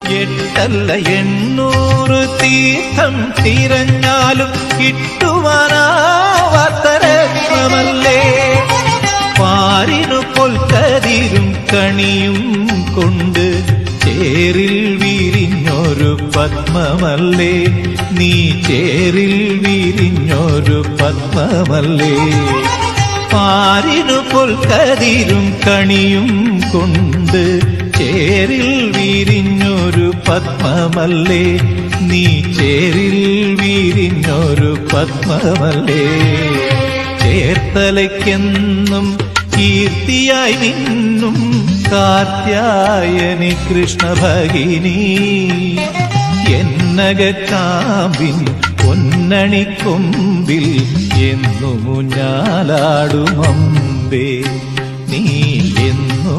8 800 തീർത്ഥം തിരഞ്ഞാലും കിട്ടുവാനാവാത്ത രത്നമല്ലേ. പാരിനു പൊൽക്കതിരും കണിയും കൊണ്ട് ചേരിൽ വിരിഞ്ഞൊരു പത്മമല്ലേ. നീ ചേരിൽ വിരിഞ്ഞൊരു പത്മമല്ലേ. പാരിനു പൊൽക്കതിരും കണിയും കൊണ്ട് ചേരിൽ വിരിഞ്ഞൊരു പത്മമല്ലേ. നീ ചേരിൽ വിരിഞ്ഞൊരു പത്മമല്ലേ. ചേർത്തലയ്ക്കെന്നും കീർത്തിയായി നിന്നും കാർത്യായനി കൃഷ്ണഭഗിനി. എന്നകക്കാമ്പിൻ പൊന്നണിക്കൊമ്പിൽ എന്നു മുഞ്ഞാലാടുമമ്പേ. നീ എന്നു